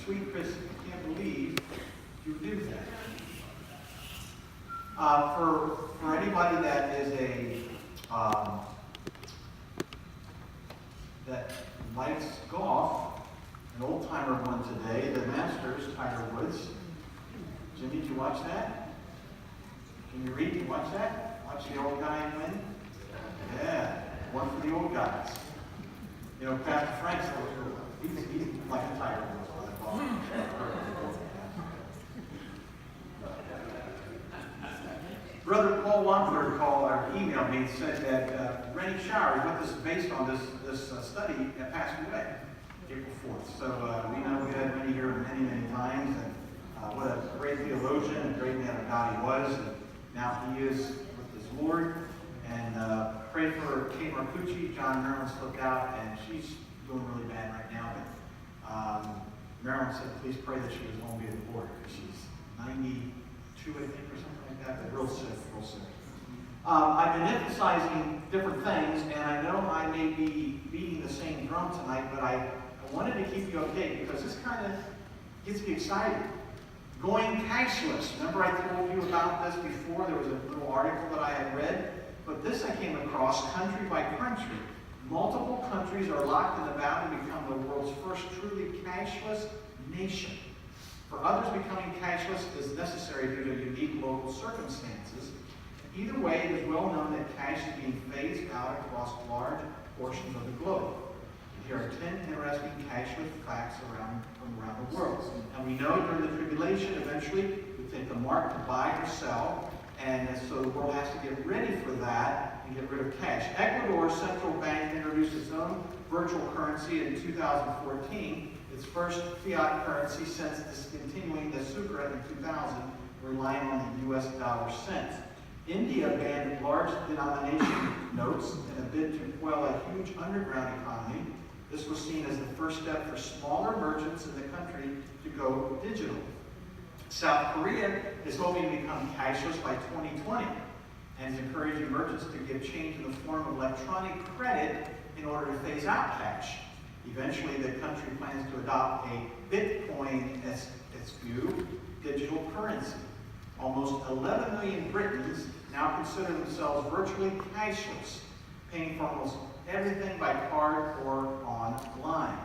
Sweet Chris, I can't believe you do that. For anybody that is that likes golf, an old timer won today, the Masters, Tiger Woods. Jimmy, did you watch that? Can you read? Did you watch that? Watch the old guy win? Yeah, one for the old guys. You know, Pastor Frank's he's like a Tiger Woods on the ball. Brother Paul Wampler called or emailed me and said that Rennie Showers, what this is based on, this study, passed away April 4th. So we know we had Rennie here many, many times, and what a great theologian and great man of God he was. And now he is with his Lord. And pray for Kate Marcucci. John Marilyn slipped out, and she's doing really bad right now. But Marilyn said, please pray that she was home be with the Lord, because she's 92, I think, or something like that, but real sick, real sick. I've been emphasizing different things, and I know I may be beating the same drum tonight, but I wanted to keep you updated, because this kind of gets me excited. Going cashless. Remember I told you about this before? There was a little article that I had read, but this I came across country by country. Multiple countries are locked in the battle to become the world's first truly cashless nation. For others, becoming cashless is necessary due to unique local circumstances. Either way, it is well known that cash is being phased out across large portions of the globe. Here are 10 interesting cashless facts from around the world. And we know during the tribulation, eventually, we take the mark to buy or sell, and so the world has to get ready for that and get rid of cash. Ecuador's central bank introduced its own virtual currency in 2014, its first fiat currency since discontinuing the sucre in 2000, relying on the US dollar cent. India banned large denomination notes in a bid to quell a huge underground economy. This was seen as the first step for smaller merchants in the country to go digital. South Korea is hoping to become cashless by 2020 and is encouraging merchants to give change in the form of electronic credit in order to phase out cash. Eventually, the country plans to adopt a Bitcoin SQ digital currency. Almost 11 million Britons now consider themselves virtually cashless, paying for almost everything by card or online.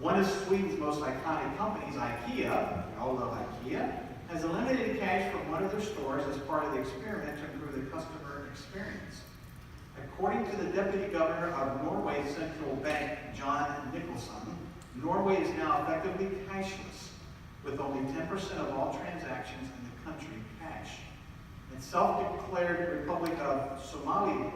One of Sweden's most iconic companies, IKEA, we all love IKEA, has eliminated cash from one of their stores as part of the experiment to improve the customer experience. According to the Deputy Governor of Norway's central bank, John Nicholson, Norway is now effectively cashless, with only 10% of all transactions in the country cash. In self-declared Republic of Somaliland,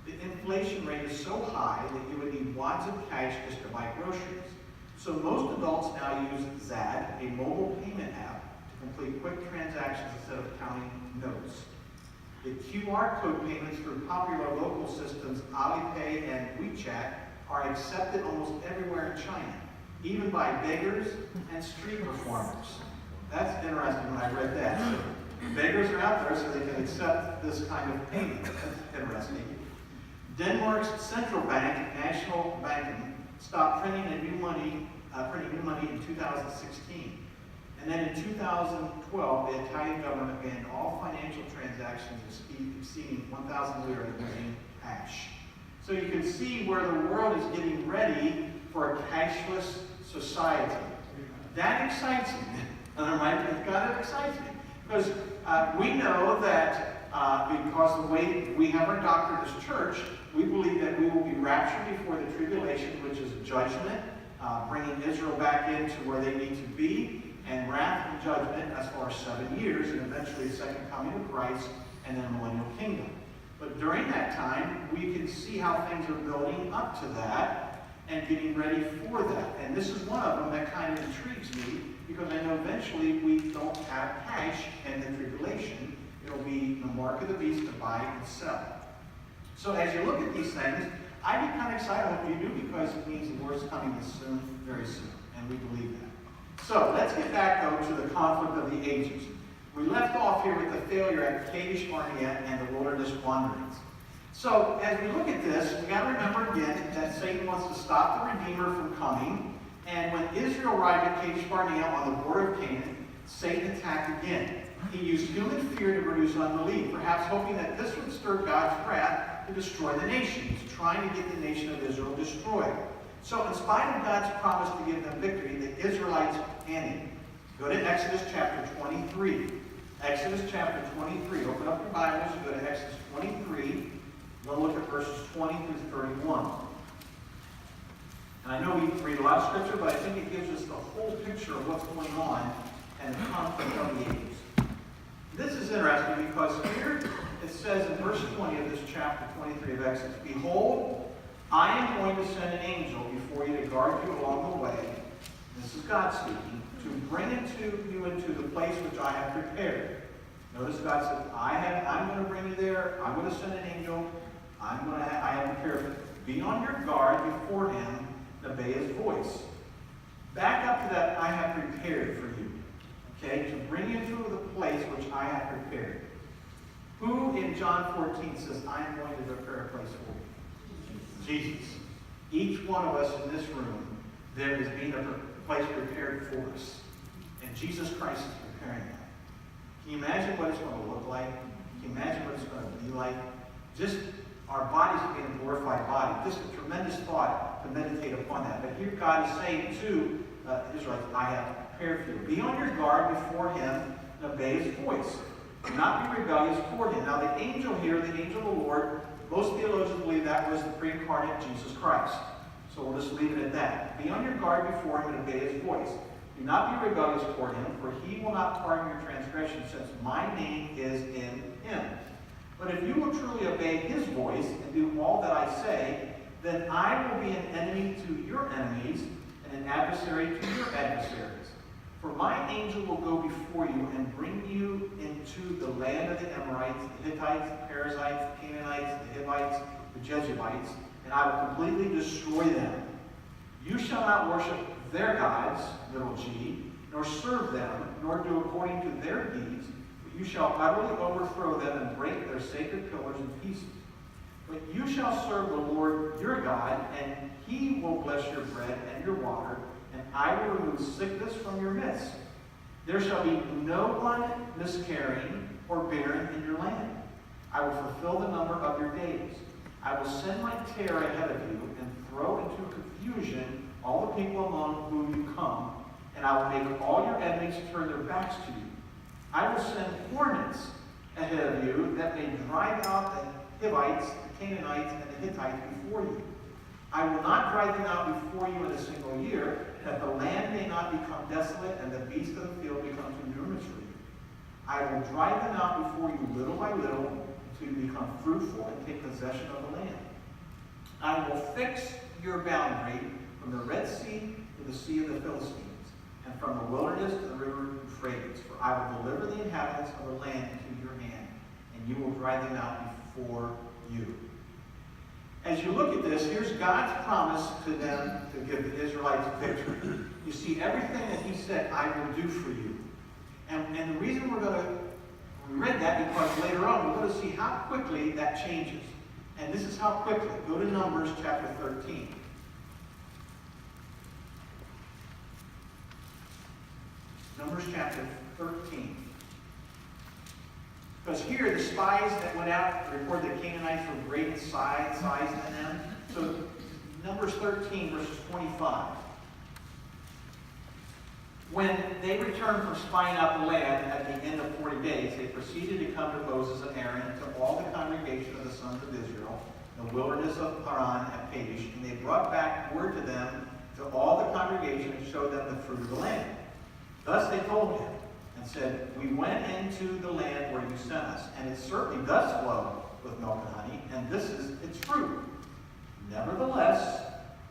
the inflation rate is so high that you would need wads of cash just to buy groceries. So most adults now use ZAD, a mobile payment app, to complete quick transactions instead of counting notes. The QR code payments through popular local systems Alipay and WeChat are accepted almost everywhere in China, even by beggars and street performers. That's interesting when I read that. So beggars are out there so they can accept this kind of payment. That's interesting. Denmark's central bank, National Banken, stopped printing new money in 2016. And then in 2012, the Italian government banned all financial transactions exceeding 1,000 lira using cash. So you can see where the world is getting ready for a cashless society. That excites me. It kind of excites me. Because we know that because the way we have our doctrine as church, we believe that we will be raptured before the tribulation, which is judgment, bringing Israel back into where they need to be, and wrath and judgment as far as 7 years, and eventually the second coming of Christ, and then a millennial kingdom. But during that time, we can see how things are building up to that and getting ready for that. And this is one of them that kind of intrigues me, because I know eventually we don't have cash in the tribulation. It'll be the mark of the beast to buy and sell. So as you look at these things, I'd be kind of excited. I hope you do, because it means the Lord's coming soon, very soon, and we believe that. So let's get back, though, to the conflict of the ages. We left off here with the failure at Kadesh Barnea and the wilderness wanderings. So as we look at this, we got to remember again that Satan wants to stop the Redeemer from coming, And when Israel arrived at Kadesh Barnea on the border of Canaan, Satan attacked again. He used human fear to produce unbelief, perhaps hoping that this would stir God's wrath to destroy the nation. He's trying to get the nation of Israel destroyed. So in spite of God's promise to give them victory, the Israelites panicked. Go to Exodus chapter 23. Exodus chapter 23. Open up your Bibles and go to Exodus 23. We're going to look at verses 20 through 31. And I know we read a lot of scripture, but I think it gives us the whole picture of what's going on and the conflict of the ages. This is interesting because here it says in verse 20 of this chapter 23 of Exodus, "Behold, I am going to send an angel before you to guard you along the way." This is God speaking. "To bring you into the place which I have prepared." Notice God says, I'm going to bring you there. I'm going to send an angel. I have prepared. Be on your guard before him and obey his voice. Back up to that, "I have prepared for you." Okay, to bring you to the place which I have prepared. Who in John 14 says, "I am going to prepare a place for you"? Jesus. Each one of us in this room, there is being a place prepared for us. And Jesus Christ is preparing that. Can you imagine what it's going to look like? Can you imagine what it's going to be like? Just our bodies being a glorified body. Just a tremendous thought to meditate upon that. But here God is saying to Israelites, "I have prepared for you. Be on your guard before him and obey his voice. Do not be rebellious toward him." Now the angel here, the angel of the Lord, most theologians believe that was the pre-incarnate Jesus Christ. So we'll just leave it at that. Be on your guard before him and obey his voice. Do not be rebellious toward him, for he will not pardon your transgression, since my name is in him. But if you will truly obey his voice and do all that I say, then I will be an enemy to your enemies and an adversary to your adversaries. For my angel will go before you and bring you into the land of the Amorites, the Hittites, the Perizzites, the Canaanites, the Hivites, the Jebusites, and I will completely destroy them. You shall not worship their gods, little g, nor serve them, nor do according to their deeds, but you shall utterly overthrow them and break their sacred pillars in pieces. But you shall serve the Lord your God, and he will bless your bread and your water, and I will remove sickness from your midst. There shall be no one miscarrying or barren in your land. I will fulfill the number of your days. I will send my terror ahead of you and throw into confusion all the people among whom you come, and I will make all your enemies turn their backs to you. I will send hornets ahead of you that may drive out the Hivites, the Canaanites, and the Hittites before you. I will not drive them out before you in a single year, that the land may not become desolate and the beasts of the field become too numerous for you. I will drive them out before you little by little until you become fruitful and take possession of the land. I will fix your boundary from the Red Sea to the Sea of the Philistines, and from the wilderness to the river Euphrates. For I will deliver the inhabitants of the land into your hand, and you will drive them out before you. As you look at this, here's God's promise to them to give the Israelites victory. You see, everything that he said, "I will do for you." And the reason we read that because later on we're going to see how quickly that changes. And this is how quickly. Go to Numbers chapter 13. Numbers chapter 13. Because here, the spies that went out reported that Canaanites were great in size than them. So, Numbers 13, verses 25. When they returned from spying out the land at the end of 40 days, they proceeded to come to Moses and Aaron and to all the congregation of the sons of Israel, in the wilderness of Paran at Kadesh, and they brought back word to them, to all the congregation, and showed them the fruit of the land. Thus they told him, and said, "We went into the land where you sent us, and it certainly does flow with milk and honey, and this is its fruit. Nevertheless,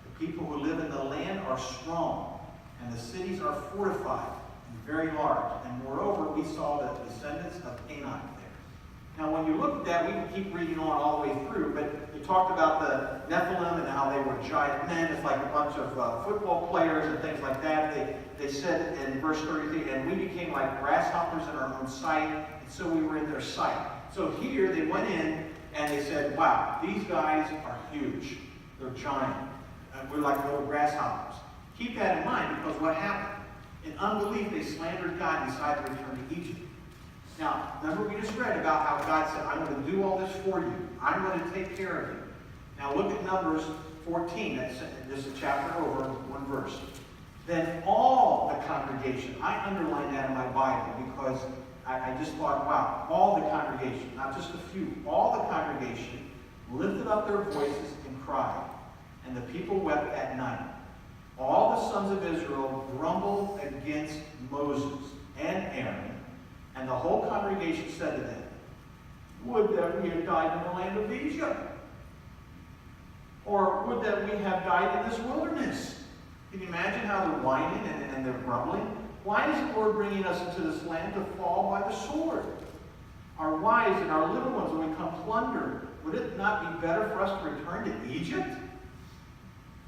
the people who live in the land are strong, and the cities are fortified and very large. And moreover, we saw the descendants of Canaan there." Now, when you look at that, we can keep reading on all the way through, but it talked about the Nephilim and how they were giant men. It's like a bunch of football players and things like that. They said in verse 33, "And we became like grasshoppers in our own sight, and so we were in their sight." So here they went in and they said, "Wow, these guys are huge. They're giant. We're like little grasshoppers." Keep that in mind, because what happened? In unbelief, they slandered God and decided to return to Egypt. Now, remember we just read about how God said, I'm going to do all this for you. I'm going to take care of you. Now look at Numbers 14. That's just a chapter over, one verse. Then all the congregation, I underlined that in my Bible because I just thought, wow, all the congregation, not just a few, all the congregation lifted up their voices and cried, and the people wept at night. All the sons of Israel grumbled against Moses and Aaron, and the whole congregation said to them, would that we had died in the land of Egypt, or would that we have died in this wilderness. Can you imagine how they're whining and they're grumbling? Why is the Lord bringing us into this land to fall by the sword? Our wives and our little ones will become plunder. Would it not be better for us to return to Egypt?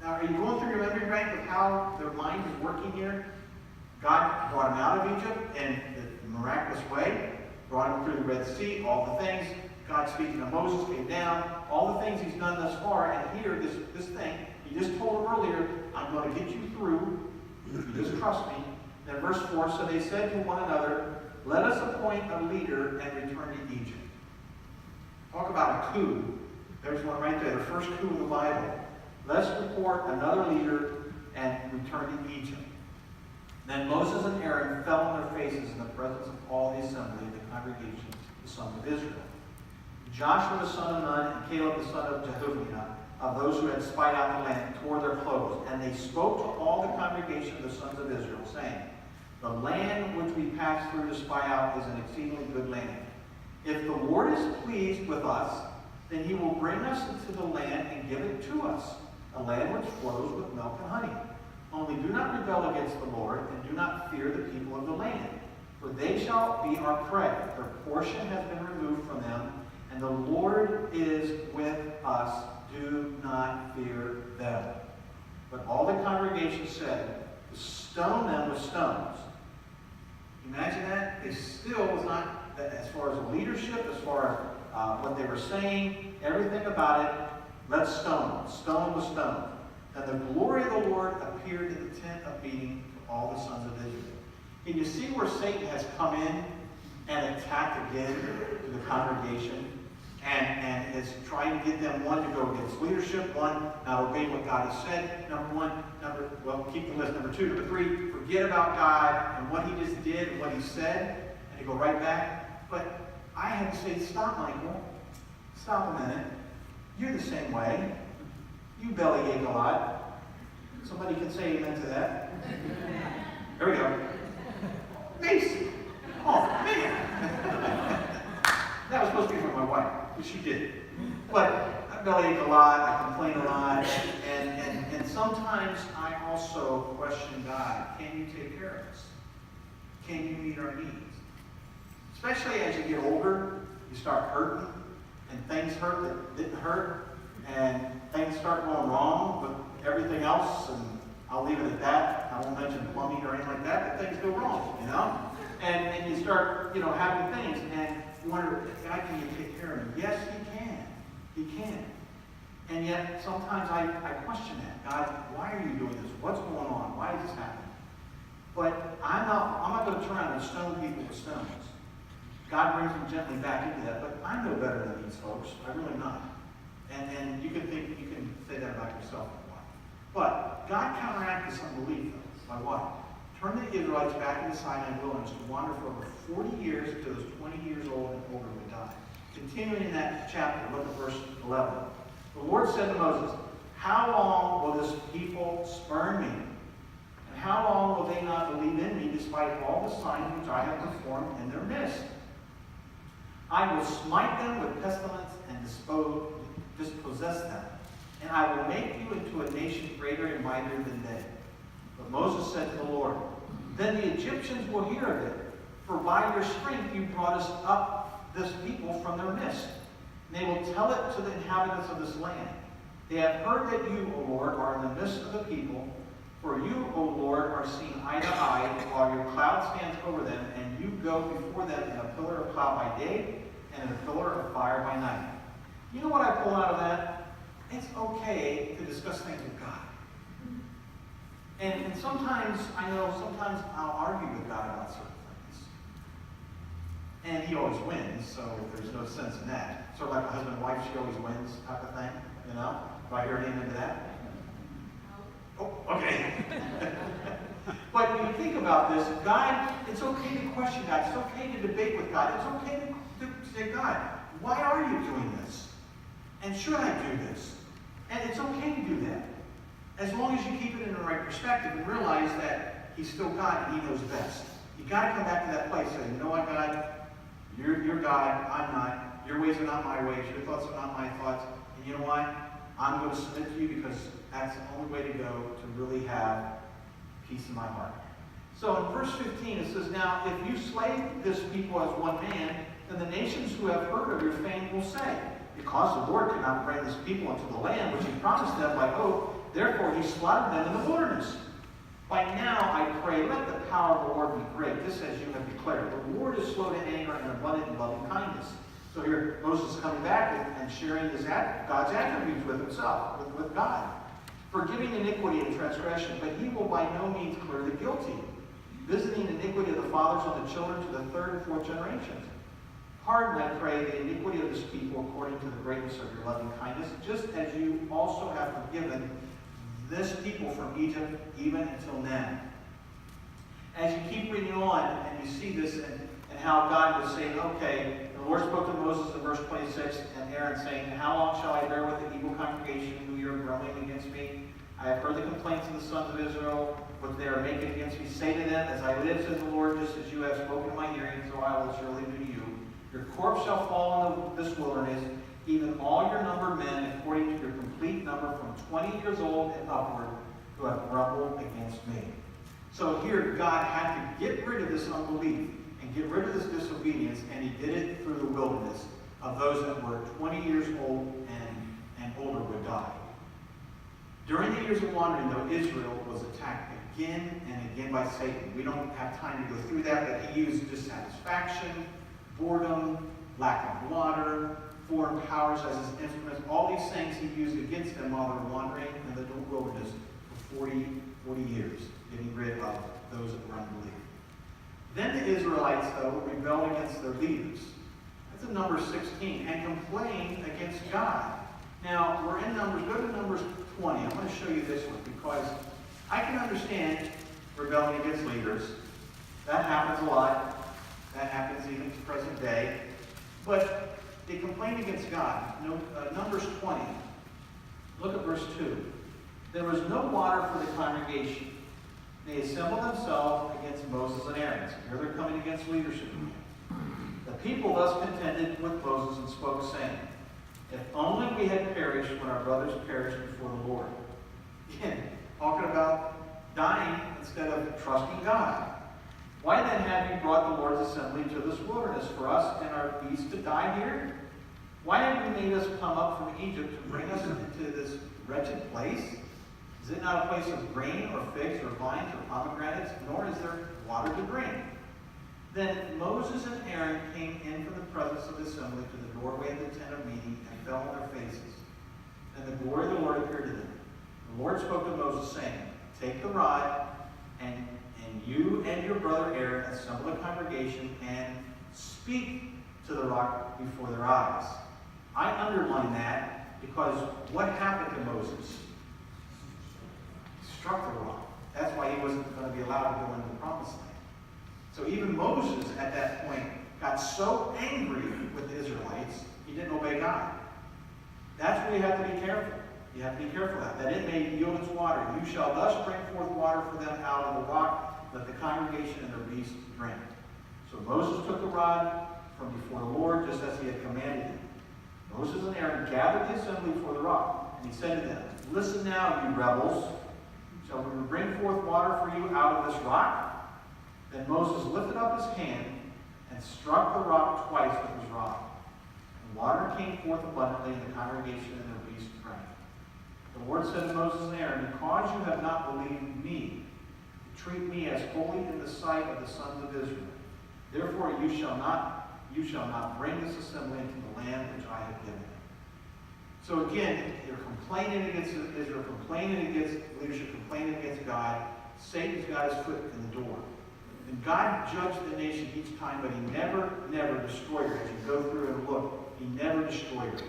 Now, are you going through your memory bank of how their mind is working here? God brought them out of Egypt in the miraculous way, brought them through the Red Sea, all the things. God speaking to Moses came down, all the things he's done thus far, and here, this thing, he just told them earlier, I'm going to get you through, you just trust me. Then verse 4, so they said to one another, let us appoint a leader and return to Egypt. Talk about a coup. There's one right there, the first coup in the Bible. Let's report another leader and return to Egypt. Then Moses and Aaron fell on their faces in the presence of all the assembly of the congregation, the sons of Israel. Joshua the son of Nun and Caleb the son of Jehoshaphat, of those who had spied out the land, tore their clothes. And they spoke to all the congregation of the sons of Israel, saying, the land which we passed through to spy out is an exceedingly good land. If the Lord is pleased with us, then he will bring us into the land and give it to us, a land which flows with milk and honey. Only do not rebel against the Lord, and do not fear the people of the land, for they shall be our prey. Their portion has been removed from them, and the Lord is with us. Do not fear them. But all the congregation said, to stone them with stones. Imagine that. It still was not, as far as leadership, as far as what they were saying, everything about it, let's stone them. Stone with stone. And the glory of the Lord appeared in the tent of meeting to all the sons of Israel. Can you see where Satan has come in and attacked again to the congregation? And is trying to get them, one, to go against leadership, one, not obey what God has said, number one, keep the list, number two, number three, forget about God and what he just did and what he said, and to go right back. But I had to say, stop, Michael. Stop a minute. You're the same way. You bellyache a lot. Somebody can say amen to that. There we go. Macy. Oh, man. That was supposed to be for my wife, but she did. But I bellyache a lot, I complain a lot, and sometimes I also question God. Can you take care of us? Can you meet our needs? Especially as you get older, you start hurting, and things hurt that didn't hurt, and things start going wrong with everything else, and I'll leave it at that. I won't mention plumbing or anything like that, but things go wrong, you know? And you start, having things, and you wonder, God, can you take care of me? Yes, he can. He can. And yet, sometimes I question that. God, why are you doing this? What's going on? Why is this happening? But I'm not going to turn around and stone people with stones. God brings them gently back into that, but I'm no better than these folks. I'm really not. And you can say that about yourself a lot. But God counteracted this unbelief, though. By what? Turned the Israelites back into Sinai wilderness to wander for over 40 years until they was 20 years old and older when they died. Continuing in that chapter, look at verse 11. The Lord said to Moses, how long will this people spurn me? And how long will they not believe in me despite all the signs which I have performed in their midst? I will smite them with pestilence and dispossess them, and I will make you into a nation greater and mightier than they. But Moses said to the Lord, then the Egyptians will hear of it, for by your strength you brought us up this people from their midst. And they will tell it to the inhabitants of this land. They have heard that you, O Lord, are in the midst of the people, for you, O Lord, are seen eye to eye, while your cloud stands over them, and you go before them in a pillar of cloud by day and in a pillar of fire by night. You know what I pull out of that? It's okay to discuss things with God. And sometimes, I know, sometimes I'll argue with God about certain things. And he always wins, so there's no sense in that. Sort of like a husband and wife, she always wins type of thing, you know? Do I hear anything into that? Oh, okay. But when you think about this, God, it's okay to question God. It's okay to debate with God. It's okay to say, God, why are you doing this? And should I do this? And it's okay to do that. As long as you keep it in the right perspective and realize that he's still God and he knows best. You got to come back to that place and say, you know what, God? You're God, I'm not. Your ways are not my ways. Your thoughts are not my thoughts. And you know what? I'm going to submit to you because that's the only way to go to really have peace in my heart. So in verse 15 it says, now if you slay this people as one man, then the nations who have heard of your fame will say, because the Lord could not bring this people into the land which he promised them by oath, therefore he slaughtered them in the wilderness. By now, I pray, let the power of the Lord be great, just as you have declared. The Lord is slow to anger and abundant in loving kindness. So here, Moses is coming back and sharing God's attributes with himself, with God. Forgiving iniquity and transgression, but he will by no means clear the guilty. Visiting iniquity of the fathers on the children to the third and fourth generations. Pardon, I pray, the iniquity of this people according to the greatness of your loving kindness, just as you also have forgiven this people from Egypt even until now. As you keep reading on and you see this and how God was saying, okay, the Lord spoke to Moses in verse 26 and Aaron saying, how long shall I bear with the evil congregation who you are grumbling against me? I have heard the complaints of the sons of Israel, which they are making against me. Say to them, as I live, says the Lord, just as you have spoken in my hearing, so I will surely do to you. Your corpse shall fall in this wilderness, even all your numbered men, according to your complete number from 20 years old and upward, who have grumbled against me. So here, God had to get rid of this unbelief and get rid of this disobedience, and he did it through the wilderness of those that were 20 years old and older would die. During the years of wandering, though, Israel was attacked again and again by Satan. We don't have time to go through that, but he used dissatisfaction, boredom, lack of water, foreign powers as his instruments. All these things he used against them while they were wandering in the wilderness for 40 years, getting rid of those that were unbelievers. Then the Israelites, though, rebelled against their leaders. That's in Numbers 16, and complained against God. Now, we're in Numbers. Go to Numbers 20. I'm going to show you this one because I can understand rebelling against leaders. That happens a lot. That happens even to the present day. But they complained against God. Numbers 20. Look at verse 2. There was no water for the congregation. They assembled themselves against Moses and Aaron. So here they're coming against leadership again. The people thus contended with Moses and spoke, saying, if only we had perished when our brothers perished before the Lord. Again, talking about dying instead of trusting God. Why then have you brought the Lord's assembly to this wilderness for us and our beasts to die here? Why have you made us come up from Egypt to bring us into this wretched place? Is it not a place of grain or figs or vines or pomegranates, nor is there water to drink? Then Moses and Aaron came in from the presence of the assembly to the doorway of the tent of meeting and fell on their faces. And the glory of the Lord appeared to them. The Lord spoke to Moses, saying, take the rod, and you and your brother Aaron assemble the congregation and speak to the rock before their eyes. I underline that because what happened to Moses? He struck the rock. That's why he wasn't going to be allowed to go into the promised land. So even Moses at that point got so angry with the Israelites, he didn't obey God. That's where you have to be careful. You have to be careful that it may yield its water. You shall thus bring forth water for them out of the rock, let the congregation and their beasts drink. So Moses took the rod from before the Lord, just as he had commanded him. Moses and Aaron gathered the assembly before the rock, and he said to them, listen now, you rebels. Shall we bring forth water for you out of this rock? Then Moses lifted up his hand and struck the rock twice with his rod. And water came forth abundantly, and the congregation and their beasts drank. The Lord said to Moses and Aaron, because you have not believed me, to treat me as holy in the sight of the sons of Israel, therefore you shall not bring this assembly into the land which I have given them. So again, you're complaining against Israel, complaining against leadership, complaining against God. Satan's got his foot in the door. And God judged the nation each time, but he never destroyed her. As you go through and look, he never destroyed her.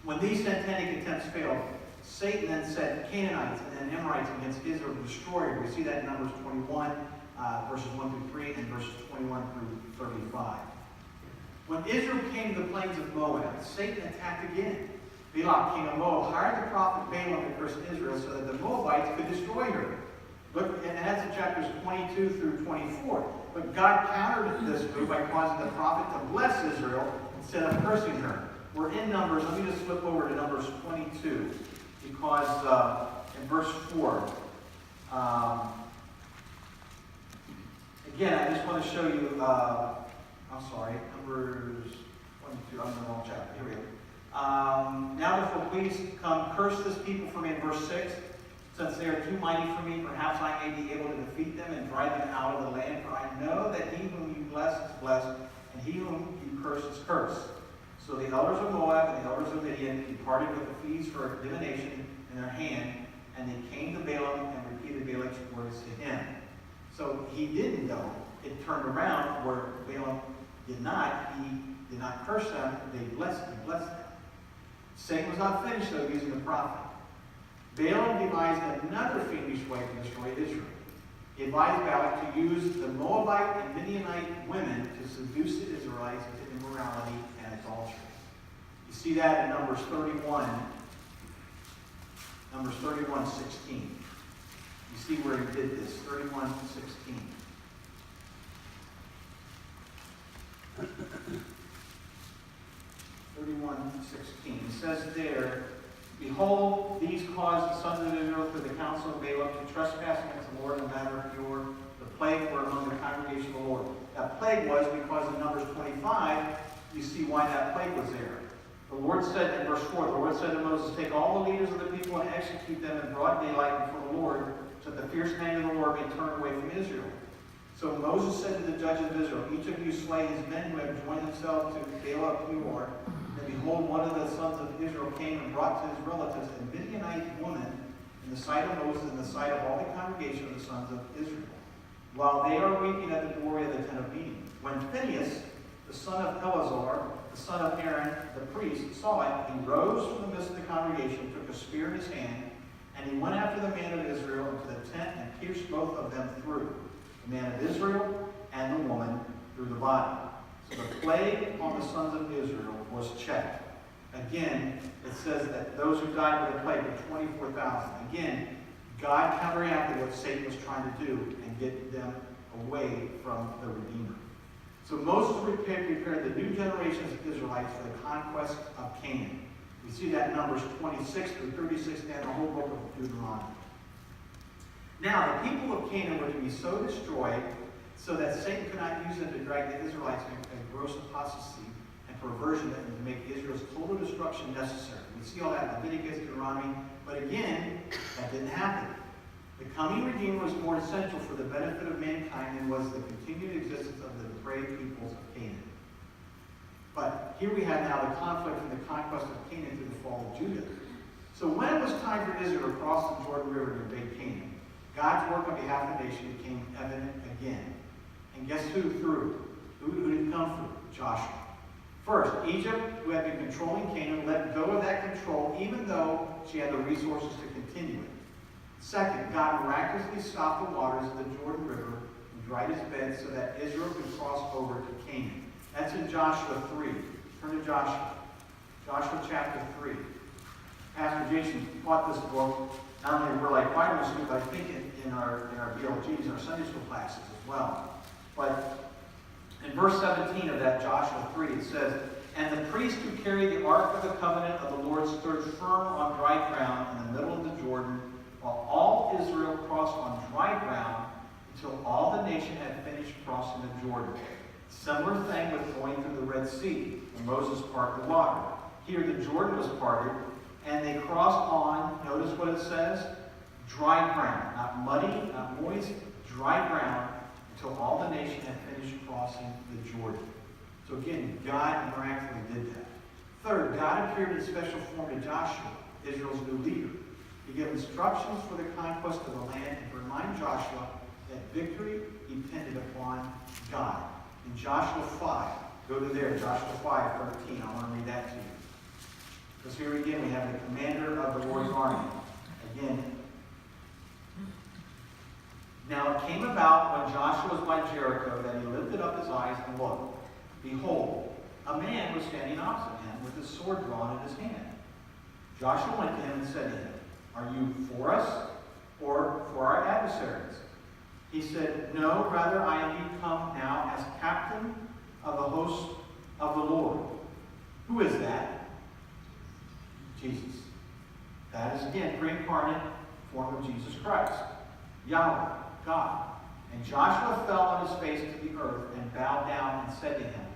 When these satanic attempts failed, Satan then sent Canaanites and then Amorites against Israel to destroy her. We see that in Numbers 21, verses 1 through 3, and verses 21 through 35. When Israel came to the plains of Moab, Satan attacked again. Balak, king of Moab, hired the prophet Balaam to curse Israel so that the Moabites could destroy her. Look, and that's in chapters 22 through 24. But God countered this move by causing the prophet to bless Israel instead of cursing her. We're in Numbers. Let me just flip over to Numbers 22. Because in verse 4, again, I just want to show you, Numbers 22, I'm in the wrong chapter. Here we go. Now therefore, please come, curse this people for me in verse 6. Since they are too mighty for me, perhaps I may be able to defeat them and drive them out of the land. For I know that he whom you bless is blessed, and he whom you curse is cursed. So the elders of Moab and the elders of Midian departed with the fees for divination in their hand, and they came to Balaam and repeated Balak's words to him. So he didn't know. It turned around where Balaam did not. He did not curse them. They blessed them. Satan was not finished, though, using the prophet. Balaam devised another fiendish way to destroy Israel. He advised Balak to use the Moabite and Midianite women to seduce the Israelites into immorality and adultery. You see that in Numbers 31, 16. You see where he did this, 31:16. It says there, behold, these caused the sons of Israel through the counsel of Balak to trespass against the Lord in the matter of Peor. The plague were among the congregation of the Lord. That plague was because in Numbers 25, you see why that plague was there. The Lord said in verse 4, the Lord said to Moses, take all the leaders of the people and execute them in broad daylight before the Lord, so that the fierce anger of the Lord may turn away from Israel. So Moses said to the judges of Israel, each of you slay his men who have joined themselves to Baal Peor. And behold, one of the sons of Israel came and brought to his relatives a Midianite woman in the sight of Moses, in the sight of all the congregation of the sons of Israel, while they are weeping at the doorway of the tent of meeting. When Phinehas, the son of Eleazar, the son of Aaron, the priest, saw it, he rose from the midst of the congregation, took a spear in his hand, and he went after the man of Israel into the tent and pierced both of them through, the man of Israel and the woman through the body. So the plague on the sons of Israel was checked. Again, it says that those who died with the plague were 24,000. Again, God counteracted what Satan was trying to do and get them away from the Redeemer. So Moses prepared the new generations of Israelites for the conquest of Canaan. We see that in Numbers 26 through 36 and the whole book of Deuteronomy. Now, the people of Canaan were to be so destroyed so that Satan could not use them to drag the Israelites into gross apostasy and perversion and to make Israel's total destruction necessary. We see all that in Leviticus, Deuteronomy, but again, that didn't happen. The coming Redeemer was more essential for the benefit of mankind than was the continued existence of the depraved peoples of Canaan. But here we have now the conflict and the conquest of Canaan through the fall of Judah. So when it was time for Israel to cross the Jordan River to invade Canaan, God's work on behalf of the nation became evident again. And guess who through? Who did come through? Joshua. First, Egypt, who had been controlling Canaan, let go of that control even though she had the resources to continue it. Second, God miraculously stopped the waters of the Jordan River and dried its bed so that Israel could cross over to Canaan. That's in Joshua 3. Turn to Joshua. Joshua chapter 3. Pastor Jason taught this book. Not only we're like Bible school, but I think in our BLGs, our Sunday school classes as well. But in verse 17 of that Joshua 3, it says, and the priest who carried the ark of the covenant of the Lord stood firm on dry ground in the middle of the Jordan, while all Israel crossed on dry ground until all the nation had finished crossing the Jordan. Similar thing with going through the Red Sea, when Moses parted the water. Here the Jordan was parted, and they crossed on, notice what it says, dry ground. Not muddy, not moist, dry ground, until all the nation had finished crossing the Jordan. So again, God miraculously did that. Third, God appeared in special form to Joshua, Israel's new leader. He gave instructions for the conquest of the land and to remind Joshua that victory depended upon God. In Joshua 5, go to there, Joshua 5:13. I want to read that to you. Because here again we have the commander of the Lord's army. Again, now it came about when Joshua was by Jericho that he lifted up his eyes and looked. Behold, a man was standing opposite him with his sword drawn in his hand. Joshua went to him and said to him, "Are you for us or for our adversaries?" He said, "No, rather I am come now as captain of the host of the Lord." Who is that? Jesus. That is again pre-incarnate form of Jesus Christ. Yahweh, God. And Joshua fell on his face to the earth and bowed down and said to him,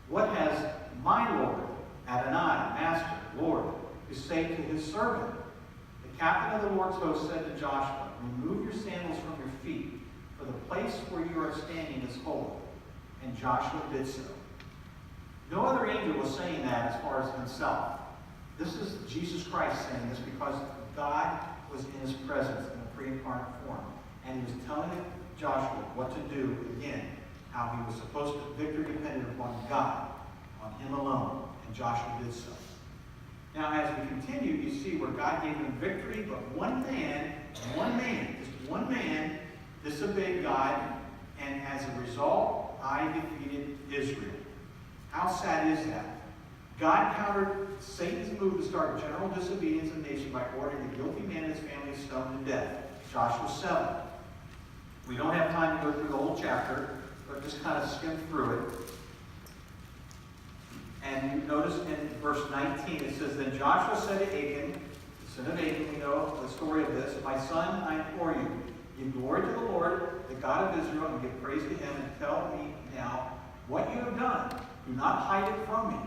"What has my Lord, Adonai, Master, Lord, to say to his servant?" The captain of the Lord's host said to Joshua, "Remove your sandals from your feet, for the place where you are standing is holy." And Joshua did so. No other angel was saying that as far as himself. This is Jesus Christ saying this because God was in his presence in a pre-incarnate form. And he was telling Joshua what to do again, how he was supposed to, victory depended upon God, on him alone. And Joshua did so. Now as we continue, you see where God gave him victory, but one man, just one man, disobeyed God, and as a result, I defeated Israel. How sad is that? God countered Satan's move to start general disobedience in the nation by ordering the guilty man and his family stoned to death. Joshua 7. We don't have time to go through the whole chapter, but just kind of skim through it. And you notice in verse 19, it says, "Then Joshua said to Achan," the son of Achan, we know the story of this, "My son, I implore you, give glory to the Lord, the God of Israel, and give praise to him, and tell me now what you have done. Do not hide it from me."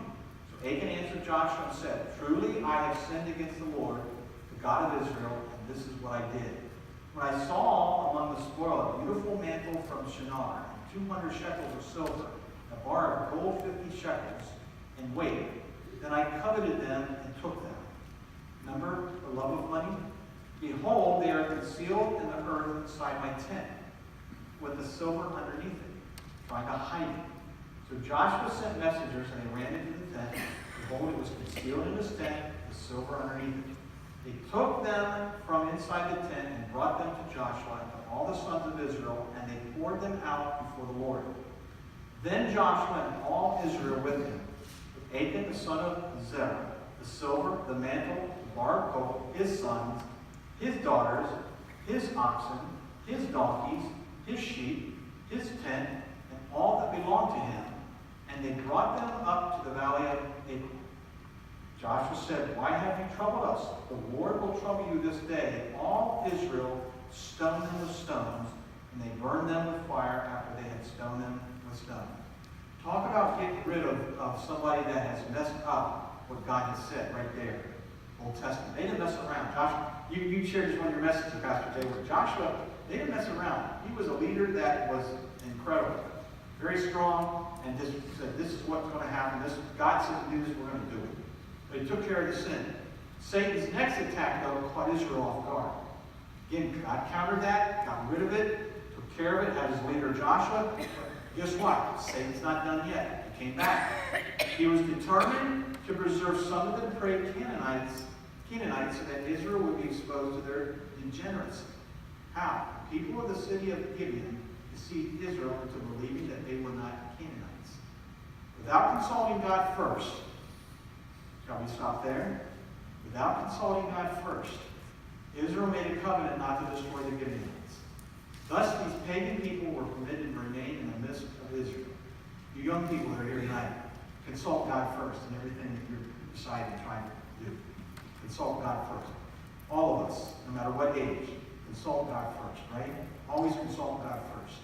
So Achan answered Joshua and said, "Truly I have sinned against the Lord, the God of Israel, and this is what I did. When I saw among the spoil a beautiful mantle from Shinar, and 200 shekels of silver, and a bar of gold 50 shekels in weight, then I coveted them and took them." Remember the love of money? "Behold, they are concealed in the earth inside my tent, with the silver underneath it," trying to hide it. So Joshua sent messengers, and they ran into the tent. Behold, it was concealed in his tent, with silver underneath it. They took them from inside the tent and brought them to Joshua and to all the sons of Israel, and they poured them out before the Lord. Then Joshua and all Israel with him, with Achan the son of Zerah, the silver, the mantle, the bar of gold, his sons, his daughters, his oxen, his donkeys, his sheep, his tent, and all that belonged to him, and they brought them up to the valley of Achor. Joshua said, "Why have you troubled us? The Lord will trouble you this day." And all Israel stoned them with stones, and they burned them with fire after they had stoned them with stones. Talk about getting rid of somebody that has messed up what God has said right there. Old Testament. They didn't mess around. Joshua, you shared just one of your messages, Pastor Jay, where Joshua, they didn't mess around. He was a leader that was incredible. Very strong, and just said, "This is what's going to happen. This, God said to do this, we're going to do it." But he took care of the sin. Satan's next attack, though, caught Israel off guard. Again, God countered that, got rid of it, took care of it, had his leader Joshua. But guess what? Satan's not done yet. He came back. He was determined to preserve some of the depraved Canaanites so that Israel would be exposed to their degeneracy. How? The people of the city of Gibeon deceived Israel into believing that they were not Canaanites. Without consulting God first, shall we stop there? Without consulting God first, Israel made a covenant not to destroy the Gibeonites. Thus, these pagan people were permitted to remain in the midst of Israel. You young people that are here tonight, consult God first in everything that you're deciding and trying to do. Consult God first. All of us, no matter what age, consult God first, right? Always consult God first.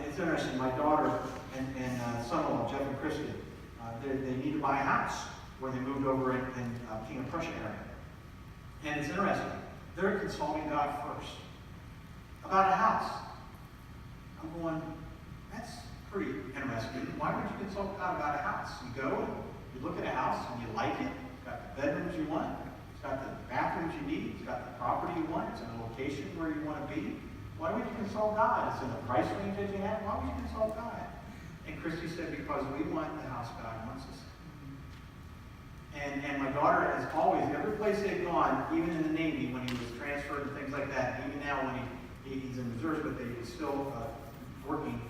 It's interesting, my daughter and son-in-law, Jeff and Christy, they need to buy a house where they moved over in King of Prussia area. And it's interesting. They're consulting God first about a house. I'm going, that's pretty interesting. Why would you consult God about a house? You go, You look at a house and you like it. It's got the bedrooms you want. It's got the bathrooms you need. It's got the property you want. It's in a location where you want to be. Why would you consult God? It's in the price range that you have. Why would you consult God? And Christy said, because we want the house God wants us. And my daughter has always, every place they've gone, even in the Navy when he was transferred and things like that, even now when he's in reserves, but he's still working,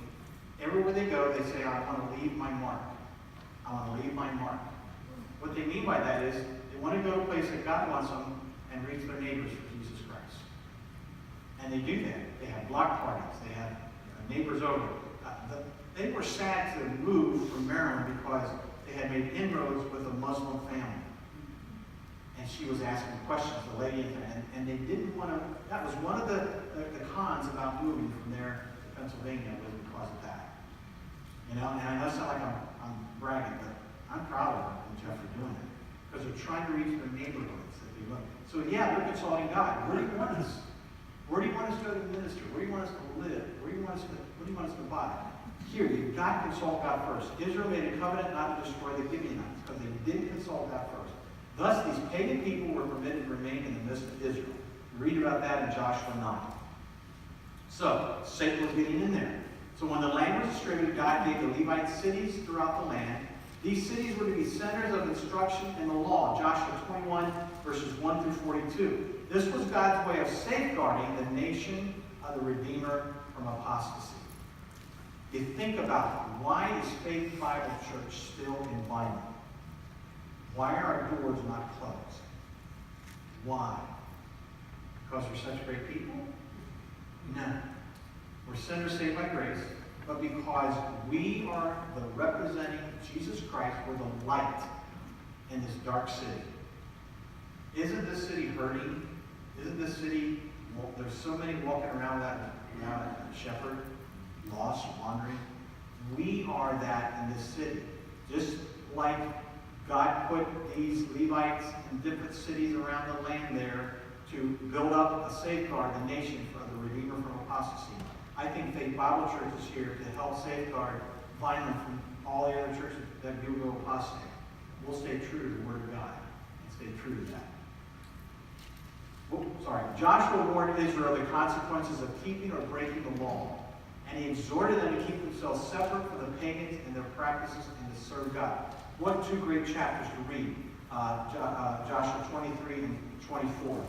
everywhere they go, they say, I want to leave my mark. I want to leave my mark. What they mean by that is they want to go to a place that God wants them and reach their neighbors for Jesus Christ. And they do that. They have block parties. They have neighbors over. They were sad to move from Maryland because they had made inroads with a Muslim family. And she was asking questions, the lady, and they didn't want to, that was one of the cons about moving from there to Pennsylvania was because of that. You know, and I know it's not like I'm bragging, but I'm proud of her and Jeff for doing it. Because they're trying to reach their neighborhoods that they live. So yeah, they're consulting God. Where do you want us? Where do you want us to go to minister? Where do you want us to live? What do you want us to buy? Here, you've got to consult God first. Israel made a covenant not to destroy the Gibeonites because they didn't consult God first. Thus, these pagan people were permitted to remain in the midst of Israel. You read about that in Joshua 9. So, Satan was getting in there. So when the land was distributed, God gave the Levites cities throughout the land. These cities were to be centers of instruction in the law. Joshua 21, verses 1 through 42. This was God's way of safeguarding the nation of the Redeemer from apostasy. You think about it. Why is Faith Bible Church still in Vineland? Why are our doors not closed? Why? Because we're such great people? No. We're sinners saved by grace, but because we are the representing Jesus Christ, we're the light in this dark city. Isn't this city hurting? Isn't this city, well, there's so many walking around that shepherd, lost, wandering. We are that in this city. Just like God put these Levites in different cities around the land there to build up a safeguard the nation for the Redeemer from apostasy. I think Faith Bible Church is here to help safeguard Vineland from all the other churches that will go apostate. We'll stay true to the Word of God and stay true to that. Joshua warned Israel the consequences of keeping or breaking the law. And he exhorted them to keep themselves separate from the pagans and their practices and to serve God. What two great chapters to read. Joshua 23 and 24.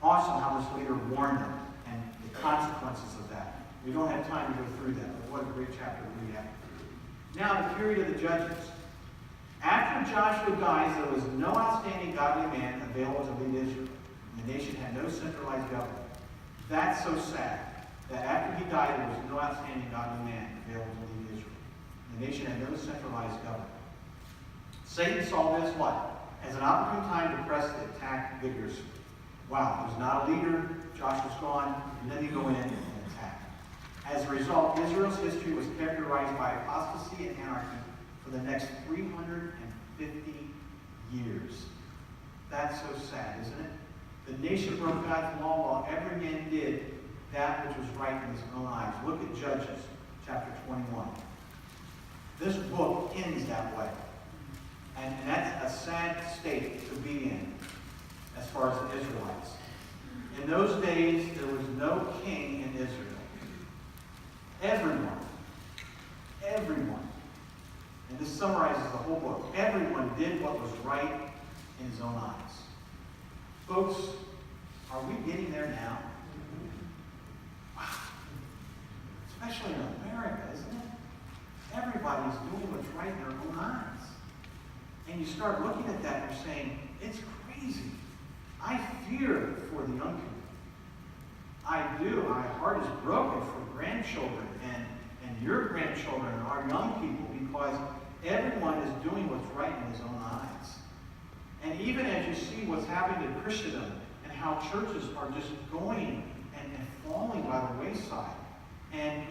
Awesome how this leader warned them and the consequences of that. We don't have time to go through that, but what a great chapter to read after. Now the period of the judges. After Joshua dies, there was no outstanding godly man available to lead Israel. And the nation had no centralized government. That's so sad. That after he died, there was no outstanding godly man available to lead Israel. The nation had no centralized government. Satan saw this what? As an opportune time to press the attack vigorously. Wow, there's not a leader, Joshua's gone, and then you go in and attack. As a result, Israel's history was characterized by apostasy and anarchy for the next 350 years. That's so sad, isn't it? The nation broke God's law while every man did that which was right in his own eyes. Look at Judges chapter 21. This book ends that way. And that's a sad state to be in as far as the Israelites. In those days, there was no king in Israel. Everyone, and this summarizes the whole book, everyone did what was right in his own eyes. Folks, are we getting there now? Wow. Especially in America, isn't it? Everybody's doing what's right in their own eyes. And you start looking at that and you're saying, it's crazy. I fear for the young people. I do. My heart is broken for grandchildren and your grandchildren and our young people because everyone is doing what's right in his own eyes. And even as you see what's happening to Christendom and how churches are just going and falling by the wayside and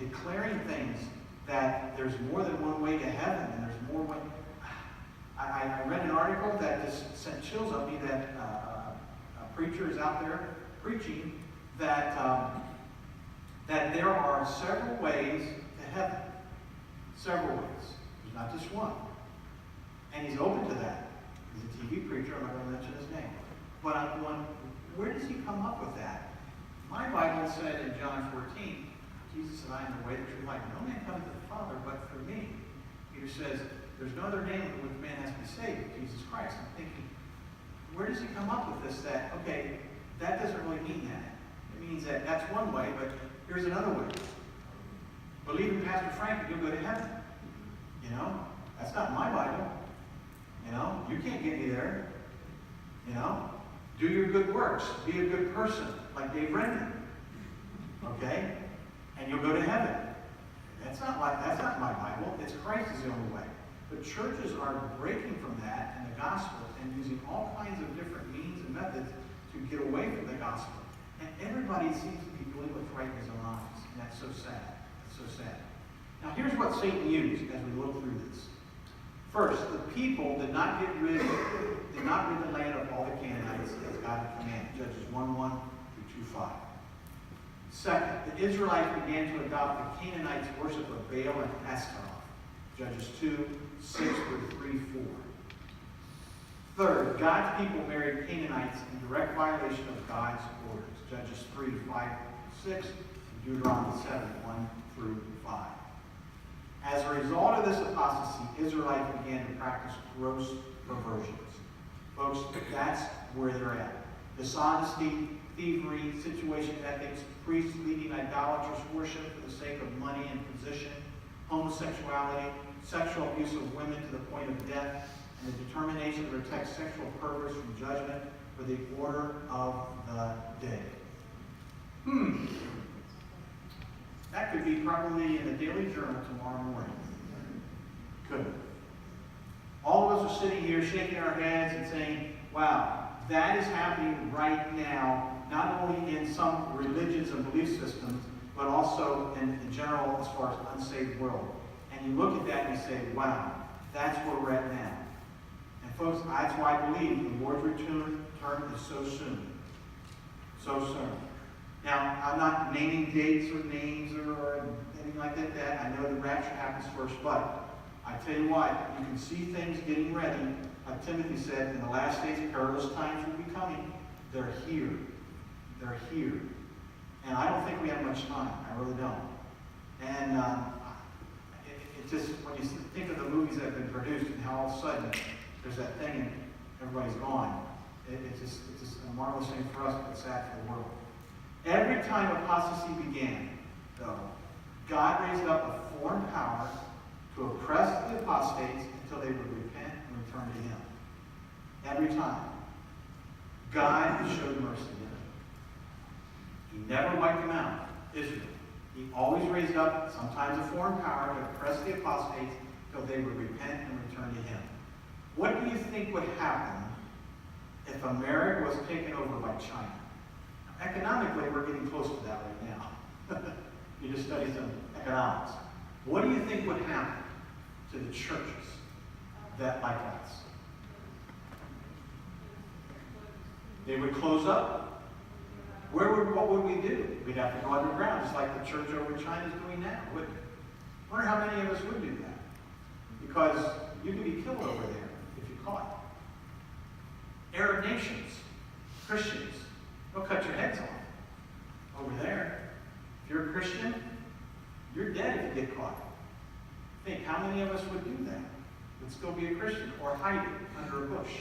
declaring things that there's more than one way to heaven and there's more way. I read an article that just sent chills on me that a preacher is out there preaching that there are several ways to heaven. Several ways. There's not just one. And he's open to that. He's a TV preacher, I'm not going to mention his name. But I'm going, where does he come up with that? My Bible said in John 14, Jesus said, I am the way, the truth, life. No man comes to the Father but through me. Peter says, there's no other name in which man has to be saved, Jesus Christ. I'm thinking, where does he come up with this? That, okay, that doesn't really mean that. It means that that's one way, but here's another way. Believe in Pastor Frank and you'll go to heaven. You know, that's not my Bible. You know, you can't get me there. You know, do your good works. Be a good person, like Dave Renton. Okay? And you'll go to heaven. That's not my Bible. It's Christ is the only way. But churches are breaking from that in the gospel and using all kinds of different means and methods to get away from the gospel. And everybody seems to be doing what's right in his own eyes. And that's so sad. That's so sad. Now here's what Satan used as we look through this. First, the people did not rid the land of all the Canaanites as God had commanded. Judges 1:1 through 2:5. Second, the Israelites began to adopt the Canaanites' worship of Baal and Ashtaroth. Judges 2:6 through 3:4. Third, God's people married Canaanites in direct violation of God's orders. Judges 3:5-6, Deuteronomy 7:1 through 5. As a result of this apostasy, Israelites began to practice gross perversions. Folks, that's where they're at. Dishonesty, thievery, situation ethics, priests leading idolatrous worship for the sake of money and position, homosexuality, sexual abuse of women to the point of death, and the determination to protect sexual perverts from judgment for the order of the day. That could be probably in the Daily Journal tomorrow morning. Couldn't. All of us are sitting here shaking our heads and saying, wow, that is happening right now, not only in some religions and belief systems, but also in general as far as the unsaved world. And you look at that and you say, wow, that's where we're at now. And folks, that's why I believe the Lord's return is so soon. So soon. Now, I'm not naming dates or names or anything like that. I know the rapture happens first, but I tell you what, you can see things getting ready. Like Timothy said, in the last days, perilous times will be coming. They're here. They're here. And I don't think we have much time. I really don't. And it just, when you think of the movies that have been produced and how all of a sudden there's that thing and everybody's gone, it's just a marvelous thing for us, but sad for the world. Every time apostasy began, though, God raised up a foreign power to oppress the apostates until they would repent and return to him. Every time. God showed mercy to them. He never wiped them out, Israel. He always raised up, sometimes a foreign power, to oppress the apostates until they would repent and return to him. What do you think would happen if America was taken over by China? Economically, we're getting close to that right now. You just study some economics. What do you think would happen to the churches that like us? They would close up. What would we do? We'd have to go underground, just like the church over in China is doing now. I wonder how many of us would do that. Because you could be killed over there if you're caught. Arab nations, Christians, they'll cut your heads off over there. If you're a Christian, you're dead if you get caught. Think, how many of us would do that? Would still be a Christian or hide it under a bush?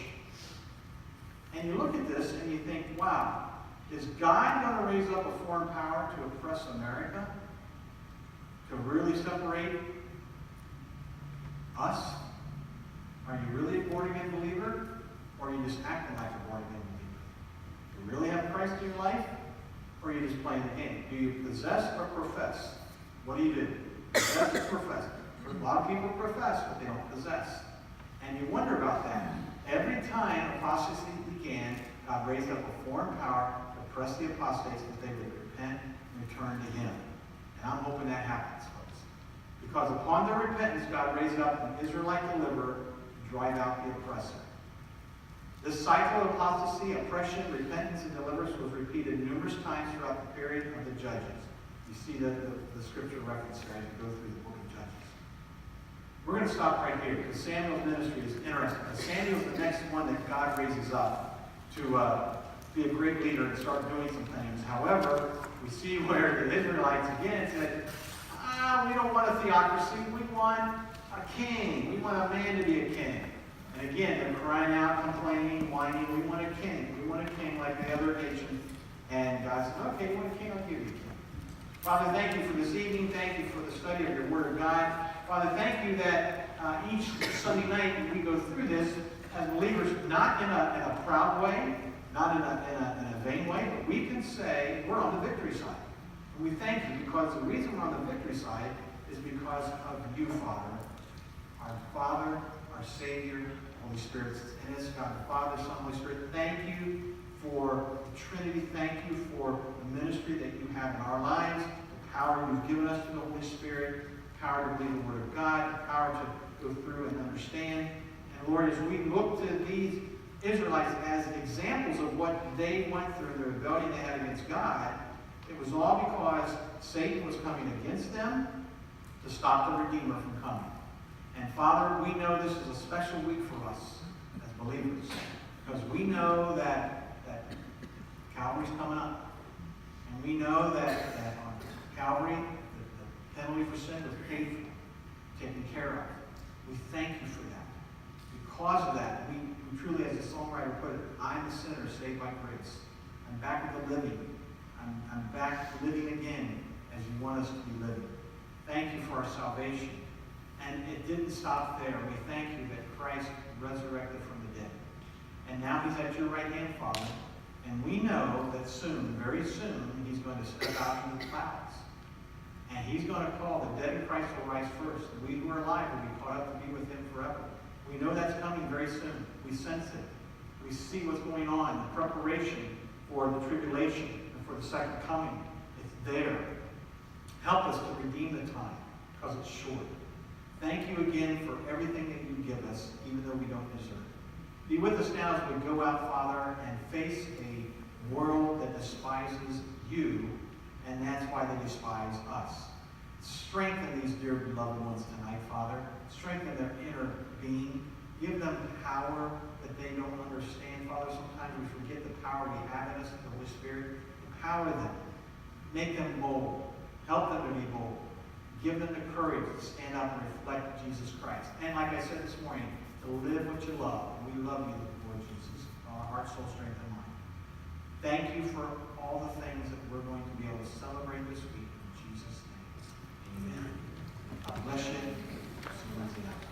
And you look at this and you think, wow, is God going to raise up a foreign power to oppress America? To really separate us? Are you really a born-again believer? Or are you just acting like a born-again believer? Do you really have Christ in your life? Or are you just playing the game? Do you possess or profess? What do? Possess or profess? A lot of people profess, but they don't possess. And you wonder about that. Every time apostasy began, God raised up a foreign power to oppress the apostates that they would repent and return to him. And I'm hoping that happens, folks. Because upon their repentance, God raised up an Israelite deliverer to drive out the oppressor. This cycle of apostasy, oppression, repentance, and deliverance was repeated numerous times throughout the period of the Judges. You see the scripture reference there as you go through the book of Judges. We're going to stop right here because Samuel's ministry is interesting. Samuel's the next one that God raises up to be a great leader and start doing some things. However, we see where the Israelites again said, we don't want a theocracy. We want a king. We want a man to be a king. And again, they're crying out, complaining, whining. We want a king. We want a king like the other nations. And God said, okay, you want a king? I'll give you a king. Father, thank you for this evening. Thank you for the study of your Word of God. Father, thank you that each Sunday night when we go through this as believers, not in a proud way, not in a vain way, but we can say we're on the victory side. And we thank you because the reason we're on the victory side is because of you, Father, our Savior, Holy Spirit. And it's God, the Father, Son, Holy Spirit. Thank you for the Trinity. Thank you for the ministry that you have in our lives, the power you've given us through the Holy Spirit, the power to believe the Word of God, the power to go through and understand. And Lord, as we look to these Israelites as examples of what they went through, the rebellion they had against God, it was all because Satan was coming against them to stop the Redeemer from coming. And Father, we know this is a special week for us as believers because we know that Calvary's coming up. And we know that on Calvary, the penalty for sin was paid for, taken care of. We thank you for that. Because of that, we truly, as the songwriter put it, I'm the sinner saved by grace. I'm back with the living. I'm back living again as you want us to be living. Thank you for our salvation. And it didn't stop there. We thank you that Christ resurrected from the dead. And now he's at your right hand, Father. And we know that soon, very soon, he's going to step out into the clouds. And he's going to call the dead in Christ will rise first. And we who are alive will be caught up to be with him forever. We know that's coming very soon. We sense it. We see what's going on, the preparation for the tribulation and for the second coming. It's there. Help us to redeem the time because it's short. Thank you again for everything that you give us, even though we don't deserve it. Be with us now as we go out, Father, and face a world that despises you, and that's why they despise us. Strengthen these dear beloved ones tonight, Father. Strengthen their inner being. Give them power that they don't understand, Father. Sometimes we forget the power we have in us, the Holy Spirit. Empower them. Make them bold. Help them to be bold. Give them the courage to stand up and reflect Jesus Christ. And like I said this morning, to live what you love. We love you, Lord Jesus, our heart, soul, strength, and mind. Thank you for all the things that we're going to be able to celebrate this week. In Jesus' name, amen. God bless you. See you Wednesday night.